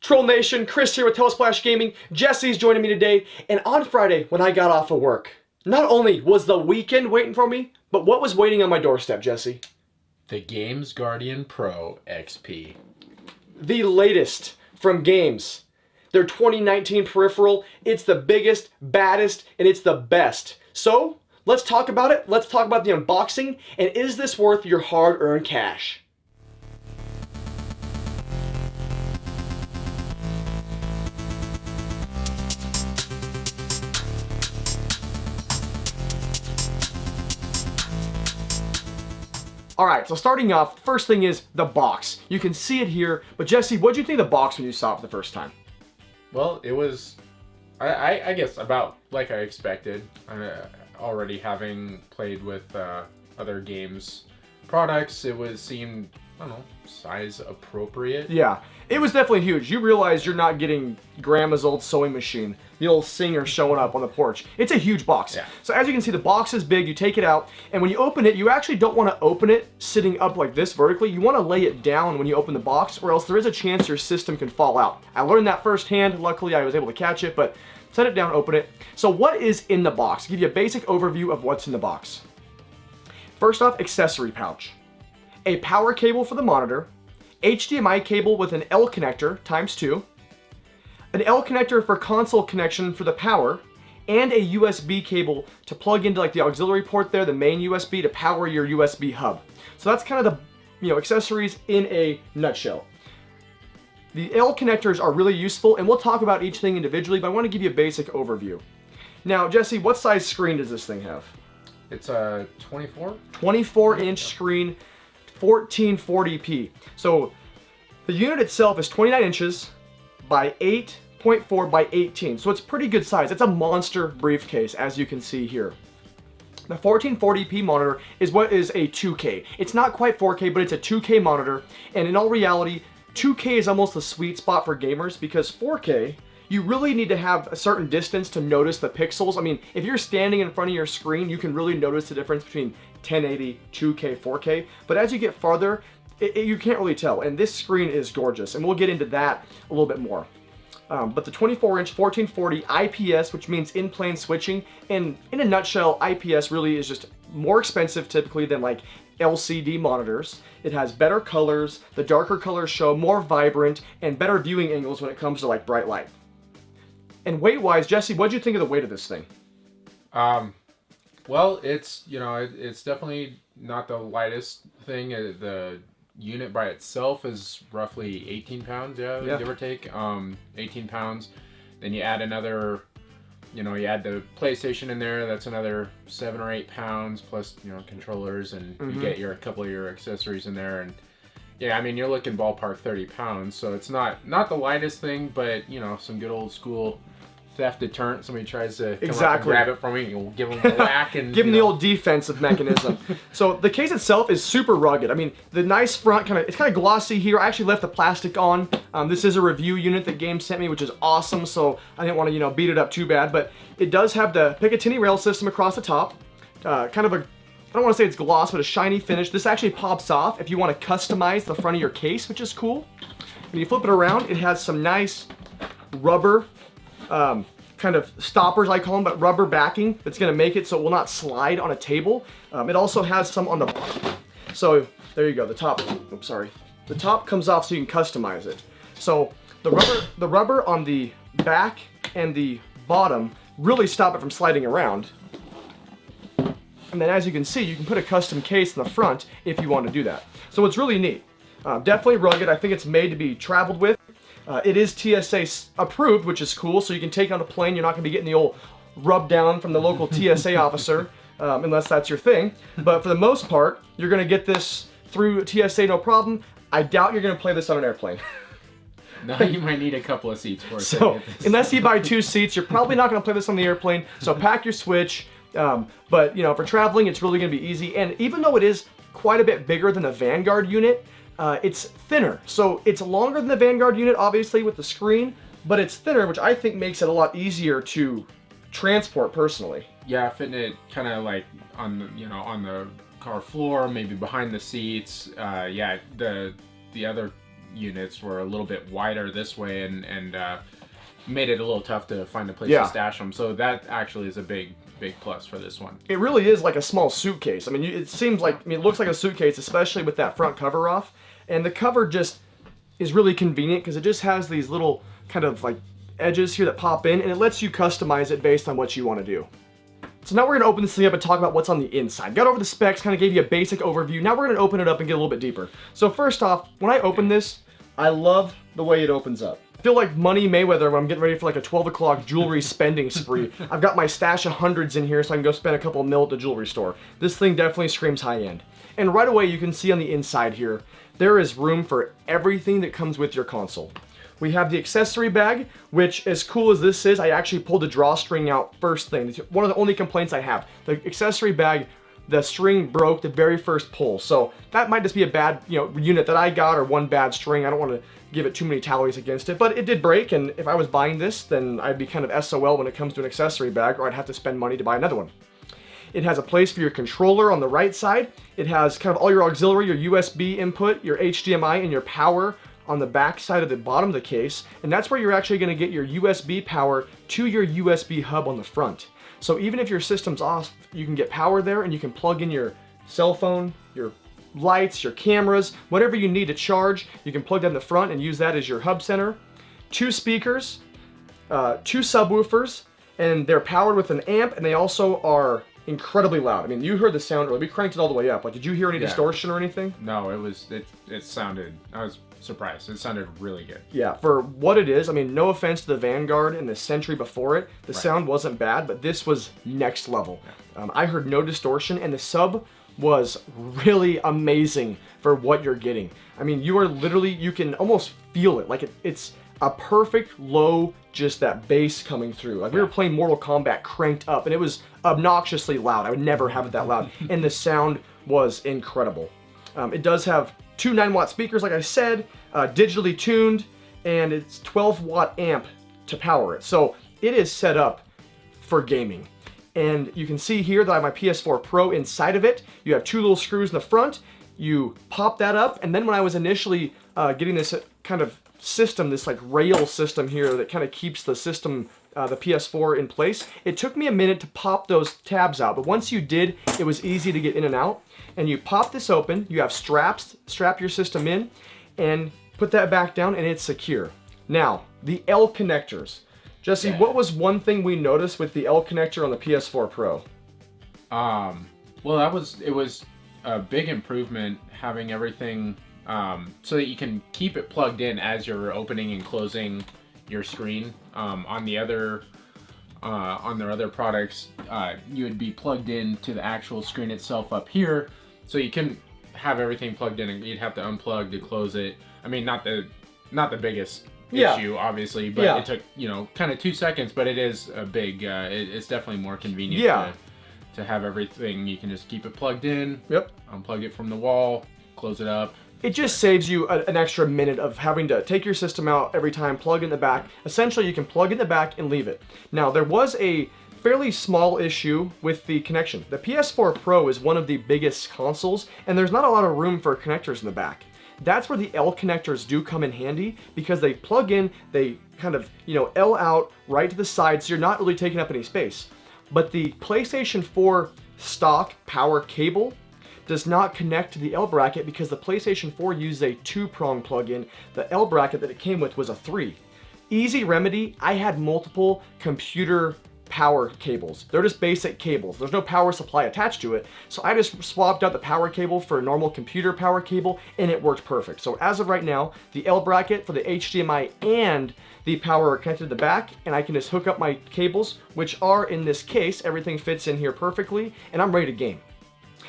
Troll Nation, Chris here with telesplashgaming. Jesse's joining me today, and on Friday when I got off of work, not only was the weekend waiting for me, but what was waiting on my doorstep, Jesse? The GAEMS Guardian Pro XP. The latest from GAEMS. Their 2019 peripheral. It's the biggest, baddest, and it's the best. So, let's talk about it. Let's talk about the unboxing, and is this worth your hard-earned cash? Alright, so starting off, first thing is the box. You can see it here, but Jesse, what did you think of the box when you saw it for the first time? Well, it was, I guess, about like I expected. Already having played with other GAEMS products, seemed, I don't know, size appropriate. Yeah, it was definitely huge. You realize you're not getting grandma's old sewing machine, the old Singer showing up on the porch. It's a huge box. Yeah. So as you can see, the box is big. You take it out, and when you open it, you actually don't want to open it sitting up like this vertically. You want to lay it down when you open the box, or else there is a chance your system can fall out. I learned that firsthand. Luckily, I was able to catch it, but set it down, open it. So what is in the box? I'll give you a basic overview of what's in the box. First off, accessory pouch. A power cable for the monitor, HDMI cable with an L connector ×2, an L connector for console connection for the power, and a USB cable to plug into like the auxiliary port there, the main USB to power your USB hub. So that's kind of the accessories in a nutshell. The L connectors are really useful, and we'll talk about each thing individually, but I want to give you a basic overview. Now, Jesse, what size screen does this thing have? It's a 24? 24-inch screen, 1440p. So the unit itself is 29 inches by 8.4 by 18. So it's pretty good size. It's a monster briefcase, as you can see here. The 1440p monitor is what is a 2K. It's not quite 4K, but it's a 2K monitor. And in all reality, 2K is almost the sweet spot for gamers, because 4K, you really need to have a certain distance to notice the pixels. I mean, if you're standing in front of your screen, you can really notice the difference between 1080, 2K, 4K. But as you get farther, you can't really tell. And this screen is gorgeous, and we'll get into that a little bit more. But the 24-inch 1440 IPS, which means in-plane switching, and in a nutshell, IPS really is just more expensive typically than like LCD monitors. It has better colors, the darker colors show more vibrant, and better viewing angles when it comes to like bright light. And weight-wise, Jesse, what do you think of the weight of this thing? Well, it's definitely not the lightest thing. The unit by itself is roughly 18 pounds, yeah. Give or take. 18 pounds. Then you add another, you add the PlayStation in there, that's another 7 or 8 pounds, plus, controllers, and you get a couple of your accessories in there, and yeah, I mean, you're looking ballpark 30 pounds, so it's not the lightest thing, but, some good old school theft deterrent. Somebody tries to come up and grab it from me, you'll give them a whack and give them the old defensive mechanism. So the case itself is super rugged. I mean, the nice front it's kind of glossy here. I actually left the plastic on. This is a review unit that GAEMS sent me, which is awesome, so I didn't want to beat it up too bad, but it does have the Picatinny rail system across the top. Kind of a, I don't want to say it's gloss, but a shiny finish. This actually pops off if you want to customize the front of your case, which is cool. When you flip it around, it has some nice rubber kind of stoppers, I call them, but rubber backing that's going to make it so it will not slide on a table. It also has some on the bottom. So there you go, the top, oops, sorry. The top comes off so you can customize it. So the rubber on the back and the bottom really stop it from sliding around. And then as you can see, you can put a custom case in the front if you want to do that. So it's really neat. Definitely rugged. I think it's made to be traveled with. It is TSA approved, which is cool, so you can take it on a plane. You're not going to be getting the old rub down from the local TSA officer, unless that's your thing. But for the most part, you're going to get this through TSA no problem. I doubt you're going to play this on an airplane. No, you might need a couple of seats for it. So, unless you buy 2 seats, you're probably not going to play this on the airplane, so pack your Switch. But, for traveling, it's really going to be easy. And even though it is quite a bit bigger than the Vanguard unit, it's thinner. So it's longer than the Vanguard unit, obviously, with the screen, but it's thinner, which I think makes it a lot easier to transport personally. Yeah, fitting it kind of like on the car floor, maybe behind the seats. Yeah, the other units were a little bit wider this way and made it a little tough to find a place Yeah. to stash them. So that actually is a big plus for this one. It really is like a small suitcase. I mean, it seems like, I mean, it looks like a suitcase, especially with that front cover off. And the cover just is really convenient because it just has these little kind of like edges here that pop in, and it lets you customize it based on what you want to do. So now we're going to open this thing up and talk about what's on the inside. Got over the specs, kind of gave you a basic overview. Now we're going to open it up and get a little bit deeper. So first off, when I open this, I love the way it opens up. I feel like Money Mayweather when I'm getting ready for like a 12 o'clock jewelry spending spree. I've got my stash of hundreds in here so I can go spend a couple of mil at the jewelry store. This thing definitely screams high end. And right away you can see on the inside here, there is room for everything that comes with your console. We have the accessory bag, which as cool as this is, I actually pulled the drawstring out first thing. It's one of the only complaints I have. The accessory bag, the string broke the very first pull. So that might just be a bad, unit that I got or one bad string. I don't want to give it too many tallies against it, but it did break. And if I was buying this, then I'd be kind of SOL when it comes to an accessory bag, or I'd have to spend money to buy another one. It has a place for your controller on the right side. It has kind of all your auxiliary, your USB input, your HDMI, and your power on the back side of the bottom of the case. And that's where you're actually going to get your USB power to your USB hub on the front. So even if your system's off, you can get power there and you can plug in your cell phone, your lights, your cameras, whatever you need to charge. You can plug that in the front and use that as your hub center. 2 speakers, 2 subwoofers, and they're powered with an amp, and they also are incredibly loud. I mean, you heard the sound earlier. We cranked it all the way up. Like, did you hear any distortion or anything? No, it sounded, I was surprised. It sounded really good. Yeah, for what it is, I mean, no offense to the Vanguard and the Sentry before it, the sound wasn't bad, but this was next level. Yeah. I heard no distortion, and the sub was really amazing for what you're getting. I mean, you are literally, you can almost feel it. Like, it's a perfect low, just that bass coming through. Like, we were playing Mortal Kombat cranked up, and it was obnoxiously loud. I would never have it that loud. And the sound was incredible. It does have 2 9-watt speakers, like I said, digitally tuned, and it's 12-watt amp to power it. So it is set up for gaming. And you can see here that I have my PS4 Pro inside of it. You have 2 little screws in the front. You pop that up, and then when I was initially getting this kind of system, this like rail system here that kind of keeps the system, the PS4 in place, it took me a minute to pop those tabs out, but once you did, it was easy to get in and out. And you pop this open, you have straps, strap your system in, and put that back down, and it's secure. Now, the L connectors. Jesse, what was one thing we noticed with the L connector on the PS4 Pro? Well, it was a big improvement having everything so that you can keep it plugged in as you're opening and closing your screen. On their other products, you would be plugged in to the actual screen itself up here, so you can have everything plugged in, and you'd have to unplug to close it. I mean, not the biggest issue, obviously, but it took kind of 2 seconds. But it is a big. It's definitely more convenient to have everything. You can just keep it plugged in. Yep. Unplug it from the wall, close it up. It just saves you an extra minute of having to take your system out every time, plug in the back. Essentially, you can plug in the back and leave it. Now, there was a fairly small issue with the connection. The PS4 Pro is one of the biggest consoles, and there's not a lot of room for connectors in the back. That's where the L connectors do come in handy, because they plug in, they kind of, L out right to the side, so you're not really taking up any space. But the PlayStation 4 stock power cable does not connect to the L bracket because the PlayStation 4 used a 2-prong plug-in. The L bracket that it came with was a 3. Easy remedy, I had multiple computer power cables. They're just basic cables. There's no power supply attached to it. So I just swapped out the power cable for a normal computer power cable, and it worked perfect. So as of right now, the L bracket for the HDMI and the power are connected to the back, and I can just hook up my cables, which are in this case. Everything fits in here perfectly, and I'm ready to game.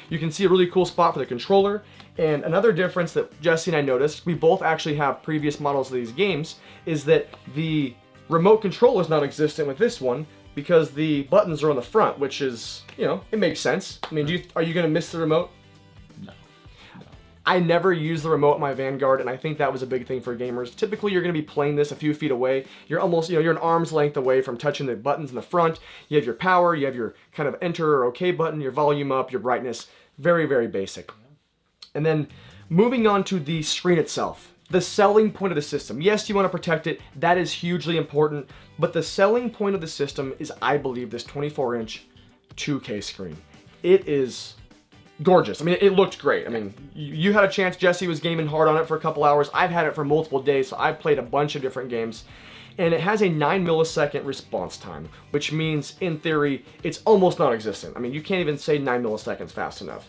You can see a really cool spot for the controller. And another difference that Jesse and I noticed, we both actually have previous models of these games, is that the remote control is not existent with this one because the buttons are on the front, which is, it makes sense. I mean, are you going to miss the remote? No. I never use the remote in my Vanguard, and I think that was a big thing for gamers. Typically, you're going to be playing this a few feet away. You're almost, you're an arm's length away from touching the buttons in the front. You have your power, you have your kind of enter or OK button, your volume up, your brightness. Very, very basic. And then moving on to the screen itself. the selling point of the system. Yes, you want to protect it. That is hugely important. But the selling point of the system is, I believe, this 24-inch 2K screen. It is gorgeous. I mean, it looked great. I mean, you had a chance. Jesse was gaming hard on it for a couple hours. I've had it for multiple days, so I've played a bunch of different games. And it has a 9 millisecond response time, which means, in theory, it's almost non-existent. I mean, you can't even say 9 milliseconds fast enough.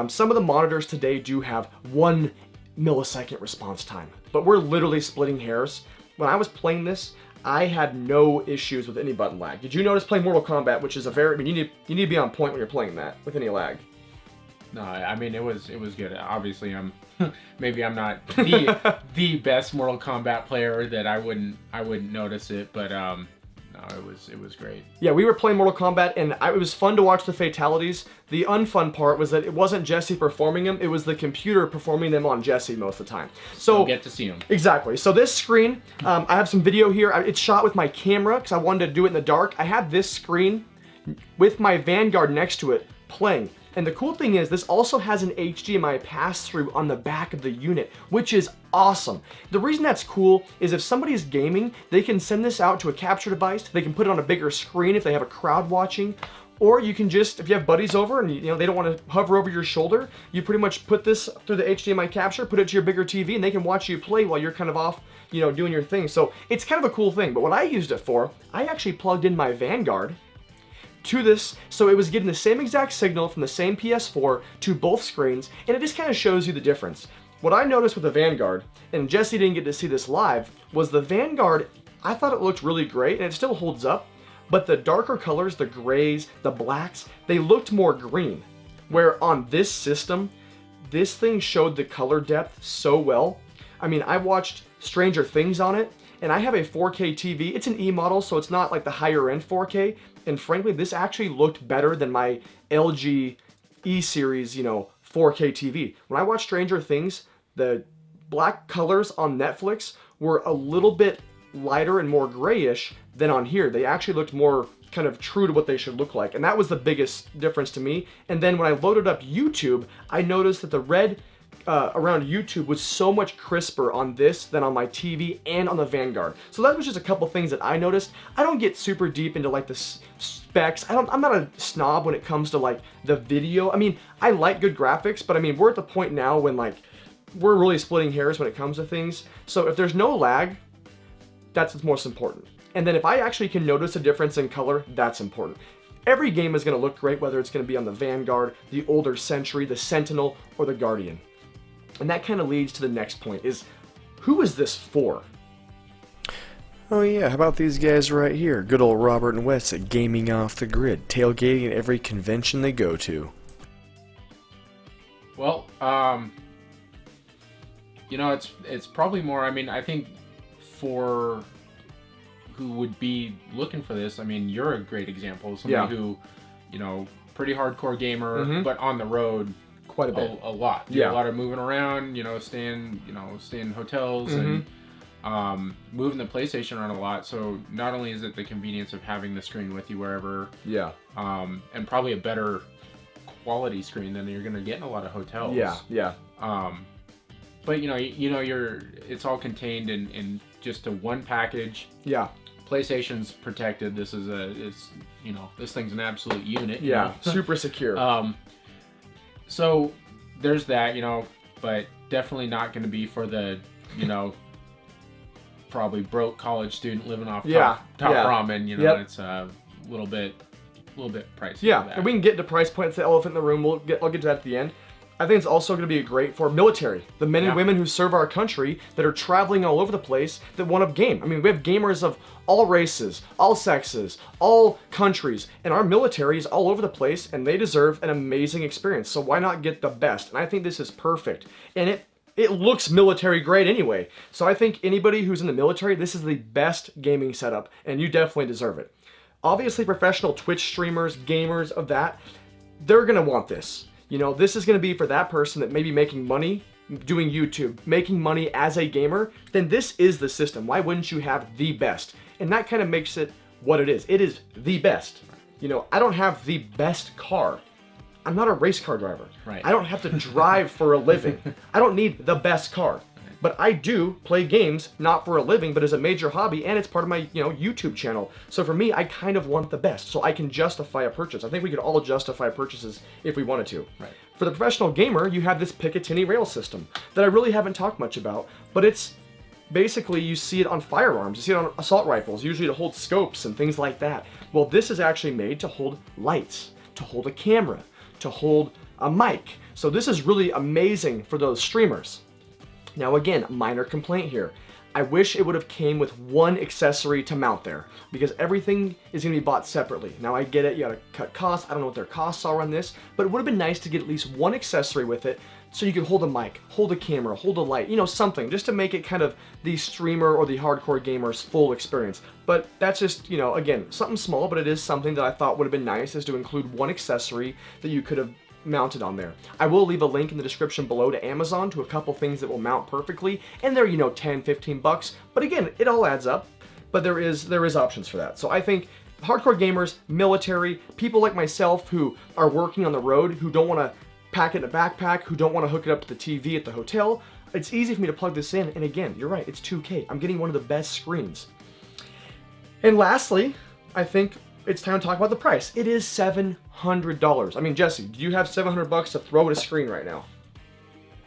Some of the monitors today do have 1 millisecond response time, but we're literally splitting hairs. When I was playing this, I had no issues with any button lag. Did you notice playing Mortal Kombat, which is a very, I mean, you need to be on point when you're playing that with any lag? No, I mean it was good. Obviously, maybe I'm not the best Mortal Kombat player that I wouldn't notice it, but no, it was great. Yeah, we were playing Mortal Kombat, and it was fun to watch the fatalities. The unfun part was that it wasn't Jesse performing them; it was the computer performing them on Jesse most of the time. So you'll get to see them. Exactly. So this screen, I have some video here. It's shot with my camera because I wanted to do it in the dark. I have this screen with my Vanguard next to it playing. And the cool thing is, this also has an HDMI pass-through on the back of the unit, which is awesome. The reason that's cool is if somebody's gaming, they can send this out to a capture device, they can put it on a bigger screen if they have a crowd watching, or you can just, if you have buddies over and they don't want to hover over your shoulder, you pretty much put this through the HDMI capture, put it to your bigger TV, and they can watch you play while you're kind of off, doing your thing. So it's kind of a cool thing. But what I used it for, I actually plugged in my Vanguard to this, so it was getting the same exact signal from the same PS4 to both screens, and it just kind of shows you the difference. What I noticed with the Vanguard, and Jesse didn't get to see this live, was the Vanguard, I thought it looked really great, and it still holds up, but the darker colors, the grays, the blacks, they looked more green. Where on this system, this thing showed the color depth so well. I mean, I watched Stranger Things on it, and I have a 4K TV. It's an E model, so it's not like the higher end 4K. And frankly, this actually looked better than my LG E-Series, 4K TV. When I watched Stranger Things, the black colors on Netflix were a little bit lighter and more grayish than on here. They actually looked more kind of true to what they should look like. And that was the biggest difference to me. And then when I loaded up YouTube, I noticed that the red around YouTube was so much crisper on this than on my TV and on the Vanguard. So that was just a couple things that I noticed. I don't get super deep into like the specs. I'm not a snob when it comes to like the video. I mean, I like good graphics, but I mean, we're at the point now when like we're really splitting hairs when it comes to things. So if there's no lag, that's what's most important. And then if I actually can notice a difference in color, that's important. Every game is going to look great, whether it's going to be on the Vanguard, the older Century, the Sentinel, or the Guardian. And that kind of leads to the next point, is who is this for? Oh yeah, how about these guys right here? Good old Robert and Wes at Gaming Off the Grid, tailgating at every convention they go to. Well, it's probably more, I mean, I think for who would be looking for this, I mean, you're a great example. Somebody who, pretty hardcore gamer, but on the road quite a bit. A lot. Do a lot of moving around, stay in hotels and moving the PlayStation around a lot. So not only is it the convenience of having the screen with you wherever, and probably a better quality screen than you're gonna get in a lot of hotels. But it's all contained in just a one package. PlayStation's protected. This is this thing's an absolute unit. Super secure. So there's that, but definitely not going to be for the, probably broke college student living off top ramen. It's a little bit pricey. Yeah, and we can get to price points, the elephant in the room. I'll get to that at the end. I think it's also going to be great for military, the men and women who serve our country that are traveling all over the place that want to game. I mean, we have gamers of all races, all sexes, all countries, and our military is all over the place, and they deserve an amazing experience. So why not get the best? And I think this is perfect. And it looks military grade anyway. So I think anybody who's in the military, this is the best gaming setup, and you definitely deserve it. Obviously, professional Twitch streamers, gamers of that, they're going to want this. This is going to be for that person that may be making money doing YouTube, making money as a gamer, then this is the system. Why wouldn't you have the best? And that kind of makes it what it is. It is the best. I don't have the best car. I'm not a race car driver. Right. I don't have to drive for a living. I don't need the best car. But I do play games, not for a living, but as a major hobby, and it's part of my, YouTube channel. So for me, I kind of want the best, so I can justify a purchase. I think we could all justify purchases if we wanted to. Right. For the professional gamer, you have this Picatinny rail system that I really haven't talked much about, but it's basically, you see it on firearms, you see it on assault rifles, usually to hold scopes and things like that. Well, this is actually made to hold lights, to hold a camera, to hold a mic. So this is really amazing for those streamers. Now again, minor complaint here. I wish it would have came with one accessory to mount there, because everything is going to be bought separately. Now I get it, you gotta cut costs, I don't know what their costs are on this, but it would have been nice to get at least one accessory with it, so you could hold a mic, hold a camera, hold a light, something, just to make it kind of the streamer or the hardcore gamer's full experience. But that's just, again, something small, but it is something that I thought would have been nice, is to include one accessory that you could have mounted on there. I will leave a link in the description below to Amazon to a couple things that will mount perfectly, and they're 10, 15 bucks, but again, it all adds up, but there is options for that. So I think hardcore gamers, military, people like myself who are working on the road, who don't want to pack it in a backpack, who don't want to hook it up to the TV at the hotel, it's easy for me to plug this in, and again, you're right, it's 2K. I'm getting one of the best screens. And lastly, I think it's time to talk about the price. It is $700. I mean, Jesse, do you have $700 to throw at a screen right now?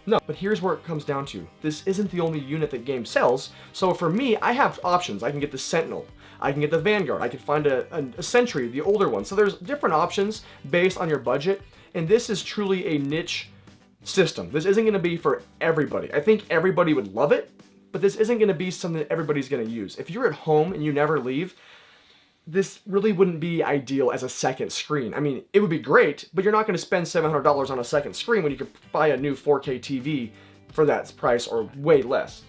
No, but here's where it comes down to. This isn't the only unit that GAEMS sells, so for me, I have options. I can get the Sentinel, I can get the Vanguard, I can find a Sentry, the older one. So there's different options based on your budget, and this is truly a niche system. This isn't gonna be for everybody. I think everybody would love it, but this isn't gonna be something that everybody's gonna use. If you're at home and you never leave, this really wouldn't be ideal as a second screen. I mean, it would be great, but you're not going to spend $700 on a second screen when you could buy a new 4K TV for that price or way less.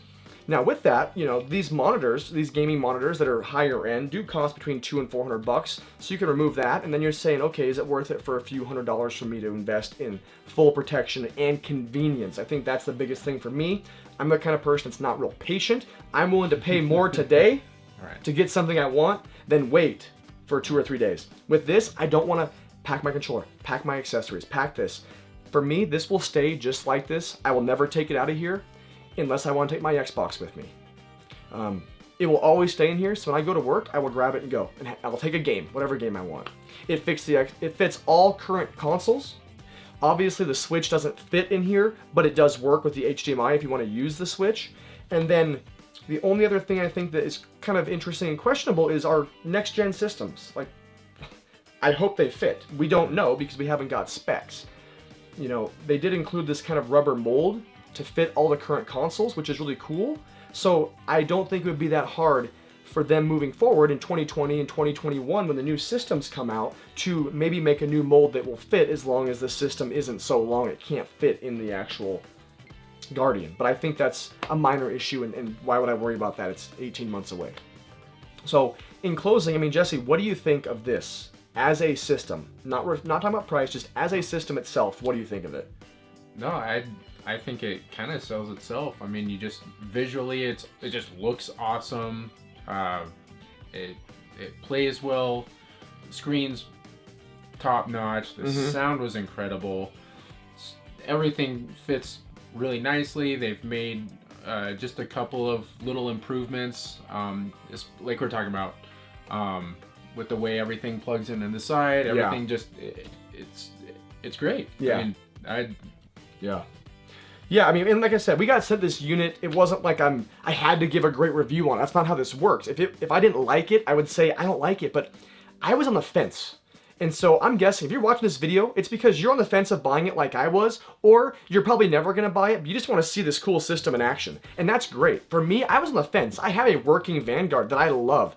Now with that, these monitors, these gaming monitors that are higher end do cost between $200 and $400, so you can remove that, and then you're saying, okay, is it worth it for a few $100s for me to invest in full protection and convenience? I think that's the biggest thing for me. I'm the kind of person that's not real patient. I'm willing to pay more today to get something I want, then wait for 2 or 3 days. With this, I don't want to pack my controller, pack my accessories, pack this. For me, this will stay just like this. I will never take it out of here unless I want to take my Xbox with me. It will always stay in here, so when I go to work, I will grab it and go, and I'll take a game, whatever game I want. It fits all current consoles. Obviously, the Switch doesn't fit in here, but it does work with the HDMI if you want to use the Switch. And then the only other thing I think that is kind of interesting and questionable is our next-gen systems. Like, I hope they fit. We don't know because we haven't got specs. They did include this kind of rubber mold to fit all the current consoles, which is really cool. So I don't think it would be that hard for them moving forward in 2020 and 2021 when the new systems come out to maybe make a new mold that will fit, as long as the system isn't so long it can't fit in the actual Guardian. But I think that's a minor issue, and why would I worry about that? It's 18 months away. So in closing, I mean, Jesse, what do you think of this as a system? Not talking about price, just as a system itself. What do you think of it? No, I think it kind of sells itself. I mean, you just visually, it just looks awesome. It plays well. The screen's top notch. The sound was incredible. Everything fits really nicely. They've made just a couple of little improvements, like we're talking about, with the way everything plugs in the side. Everything it's great. Yeah. I mean, and like I said, we got sent this unit. It wasn't like I had to give a great review on it. That's not how this works. If I didn't like it, I would say I don't like it, but I was on the fence. And so I'm guessing if you're watching this video, it's because you're on the fence of buying it like I was, or you're probably never gonna buy it, but you just wanna see this cool system in action. And that's great. For me, I was on the fence. I have a working Vanguard that I love.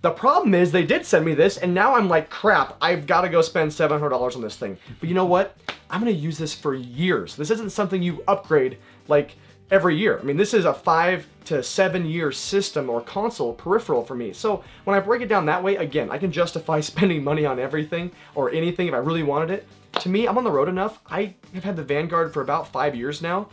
The problem is they did send me this, and now I'm like, crap, I've gotta go spend $700 on this thing. But you know what? I'm gonna use this for years. This isn't something you upgrade like every year. I mean, this is a 5 to 7 year system or console peripheral for me. So when I break it down that way, again, I can justify spending money on everything or anything if I really wanted it. To me, I'm on the road enough. I have had the Vanguard for about 5 years now.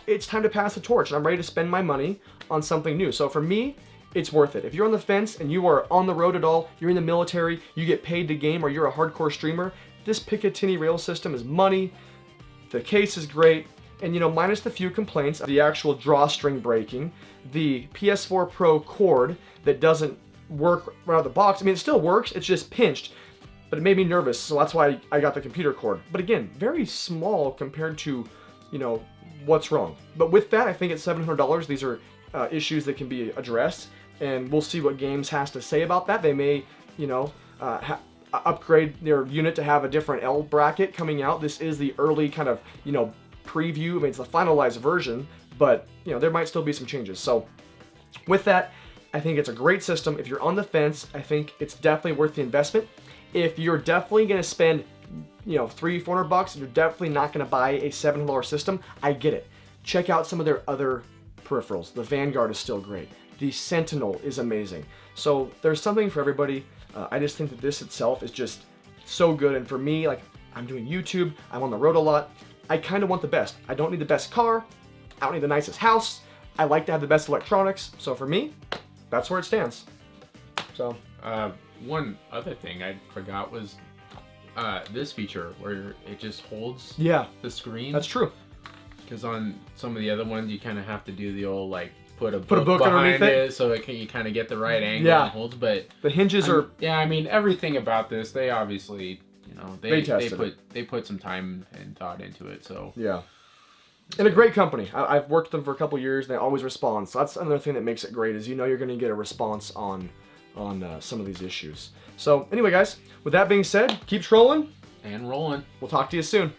It's time to pass the torch, and I'm ready to spend my money on something new. So for me, it's worth it. If you're on the fence and you are on the road at all, you're in the military, you get paid to game, or you're a hardcore streamer, this Picatinny rail system is money. The case is great. And you know, minus the few complaints, the actual drawstring breaking, the PS4 Pro cord that doesn't work right out of the box. I mean, it still works, it's just pinched, but it made me nervous, so that's why I got the computer cord. But again, very small compared to, you know, what's wrong. But with that, I think at $700, these are issues that can be addressed, and we'll see what GAEMS has to say about that. They may, you know, upgrade their unit to have a different L bracket coming out. This is the early kind of, you know, preview. I mean, it's the finalized version, but you know, there might still be some changes. So with that, I think it's a great system. If you're on the fence, I think it's definitely worth the investment. If you're definitely going to spend, you know, $300-400, and you're definitely not going to buy a $700 system, I get it. Check out some of their other peripherals. The Vanguard is still great. The Sentinel is amazing. So there's something for everybody. I just think that this itself is just so good. And for me, like, I'm doing YouTube, I'm on the road a lot. I kind of want the best. I don't need the best car. I don't need the nicest house. I like to have the best electronics. So for me, that's where it stands. So one other thing I forgot was this feature where it just holds the screen. That's true. Because on some of the other ones, you kind of have to do the old, like, put a book behind underneath it so you kind of get the right angle and holds. But the hinges are... Yeah, I mean, everything about this, they obviously, you know, they put some time and thought into it. So yeah. And a great company. I've worked with them for a couple years, and they always respond. So that's another thing that makes it great, is you know you're going to get a response on some of these issues. So anyway, guys, with that being said, keep trolling and rolling. We'll talk to you soon.